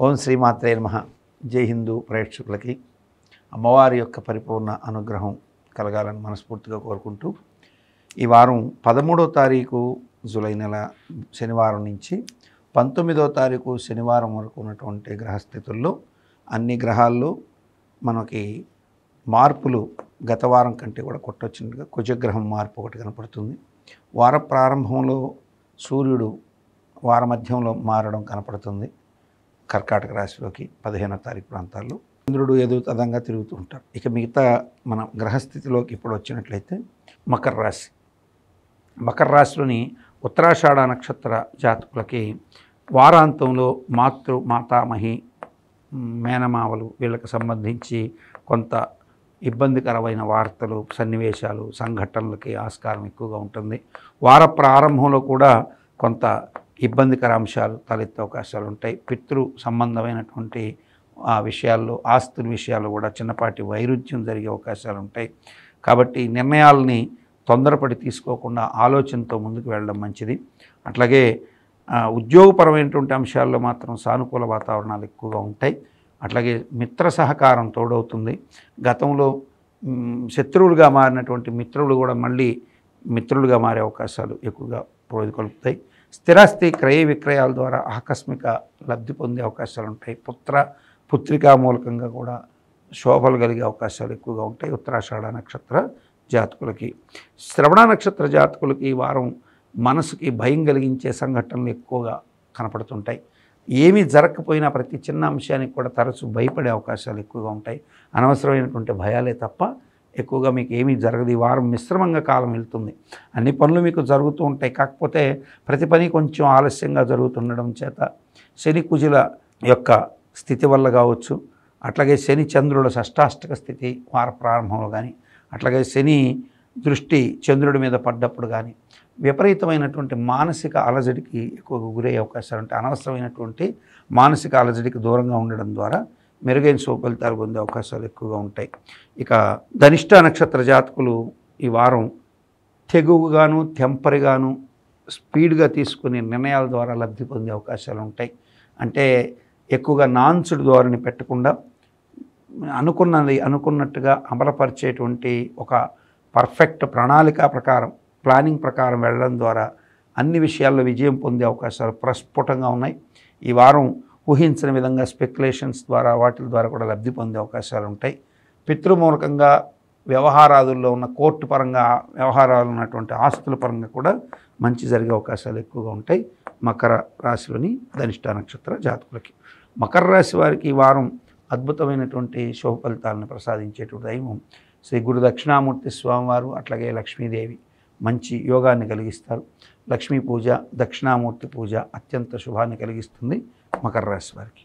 ఓం శ్రీమాత్రే నమః. జై హిందూ ప్రేక్షకులకి అమ్మవారి యొక్క పరిపూర్ణ అనుగ్రహం కలగాలని మనస్ఫూర్తిగా కోరుకుంటూ ఈ వారం 13వ తారీఖు జూలై నెల శనివారం నుంచి 19వ తారీఖు శనివారం వరకు ఉన్నటువంటి గ్రహస్థితుల్లో అన్ని గ్రహాల్లో మనకి మార్పులు గత వారం కంటే కూడా కొట్టొచ్చినట్టుగా కుజగ్రహం మార్పు ఒకటి కనపడుతుంది. వార ప్రారంభంలో సూర్యుడు వార మధ్యంలో మారడం కనపడుతుంది. కర్కాటక రాశిలోకి 15వ తారీఖు ప్రాంతాల్లో చంద్రుడు ఎదుగుతదంగా తిరుగుతూ ఉంటారు. ఇక మిగతా మన గ్రహస్థితిలోకి ఇప్పుడు వచ్చినట్లయితే మకర రాశి. మకర రాశిలోని ఉత్తరాషాఢ నక్షత్ర జాతకులకి వారాంతంలో మాతామహి మేనమావలు వీళ్ళకి సంబంధించి కొంత ఇబ్బందికరమైన వార్తలు, సన్నివేశాలు, సంఘటనలకి ఆస్కారం ఎక్కువగా ఉంటుంది. వార ప్రారంభంలో కూడా కొంత ఇబ్బందికర అంశాలు తలెత్తే అవకాశాలు ఉంటాయి. పితృ సంబంధమైనటువంటి విషయాల్లో, ఆస్తుల విషయాల్లో కూడా చిన్నపాటి వైరుధ్యం జరిగే అవకాశాలు ఉంటాయి. కాబట్టి నిర్ణయాలని తొందరపడి తీసుకోకుండా ఆలోచనతో ముందుకు వెళ్ళడం మంచిది. అట్లాగే ఉద్యోగపరమైనటువంటి అంశాల్లో మాత్రం సానుకూల వాతావరణాలు ఎక్కువగా ఉంటాయి. అట్లాగే మిత్ర సహకారం తోడవుతుంది. గతంలో శత్రువులుగా మారినటువంటి మిత్రులు కూడా మళ్ళీ మిత్రులుగా మారే అవకాశాలు ఎక్కువగా కలుపుతాయి. స్థిరాస్తి క్రయ విక్రయాల ద్వారా ఆకస్మిక లబ్ధి పొందే అవకాశాలు ఉంటాయి. పుత్రికా మూలకంగా కూడా శోభలు కలిగే అవకాశాలు ఎక్కువగా ఉంటాయి. ఉత్తరాషాఢ నక్షత్ర జాతకులకి. శ్రవణ నక్షత్ర జాతకులకి ఈ వారం మనసుకి భయం కలిగించే సంఘటనలు ఎక్కువగా కనపడుతుంటాయి. ఏమీ జరగకపోయినా ప్రతి చిన్న అంశానికి కూడా తరచూ భయపడే అవకాశాలు ఎక్కువగా ఉంటాయి. అనవసరమైనటువంటి భయాలే తప్ప ఎక్కువగా మీకు ఏమీ జరగదు. ఈ వారం మిశ్రమంగా కాలం వెళ్తుంది. అన్ని పనులు మీకు జరుగుతూ ఉంటాయి. కాకపోతే ప్రతి పని కొంచెం ఆలస్యంగా జరుగుతుండడం చేత శని కుజుల యొక్క స్థితి వల్ల కావచ్చు, అట్లాగే శని చంద్రుల షష్టాష్టక స్థితి వార ప్రారంభంలో కానీ, అట్లాగే శని దృష్టి చంద్రుడి మీద పడ్డప్పుడు కానీ విపరీతమైనటువంటి మానసిక అలజడికి ఎక్కువగా గురయ్యే అవకాశాలు ఉంటాయి. అనవసరమైనటువంటి మానసిక అలజడికి దూరంగా ఉండడం ద్వారా మెరుగైన ఫలితాలు పొందే అవకాశాలు ఎక్కువగా ఉంటాయి. ఇక ధనిష్ట నక్షత్ర జాతకులు ఈ వారం తెగువగాను, తెంపరిగాను, స్పీడ్గా తీసుకునే నిర్ణయాల ద్వారా లబ్ధి పొందే అవకాశాలు ఉంటాయి. అంటే ఎక్కువగా నాన్సుడు ధోరణి పెట్టకుండా అనుకున్నట్టుగా అమలుపరిచేటువంటి ఒక పర్ఫెక్ట్ ప్రణాళిక ప్రకారం, ప్లానింగ్ ప్రకారం వెళ్ళడం ద్వారా అన్ని విషయాల్లో విజయం పొందే అవకాశాలు ప్రస్ఫుటంగా ఉన్నాయి. ఈ వారం ఊహించిన విధంగా స్పెక్యులేషన్స్ ద్వారా వాటి ద్వారా కూడా లబ్ధి పొందే అవకాశాలు ఉంటాయి. పితృమూలకంగా వ్యవహారాదుల్లో ఉన్న కోర్టు పరంగా వ్యవహారాలు ఉన్నటువంటి ఆస్తుల పరంగా కూడా మంచి జరిగే అవకాశాలు ఎక్కువగా ఉంటాయి మకర రాశిలోని ధనిష్ట నక్షత్ర జాతకులకి. మకర రాశి వారికి ఈ వారం అద్భుతమైనటువంటి శుభ ఫలితాలను ప్రసాదించేటువంటి దైవం శ్రీ గురు దక్షిణామూర్తి స్వామివారు, అట్లాగే లక్ష్మీదేవి మంచి యోగాన్ని కలిగిస్తారు. లక్ష్మీ పూజ, దక్షిణామూర్తి పూజ అత్యంత శుభాన్ని కలిగిస్తుంది మకర రాశి వారికి.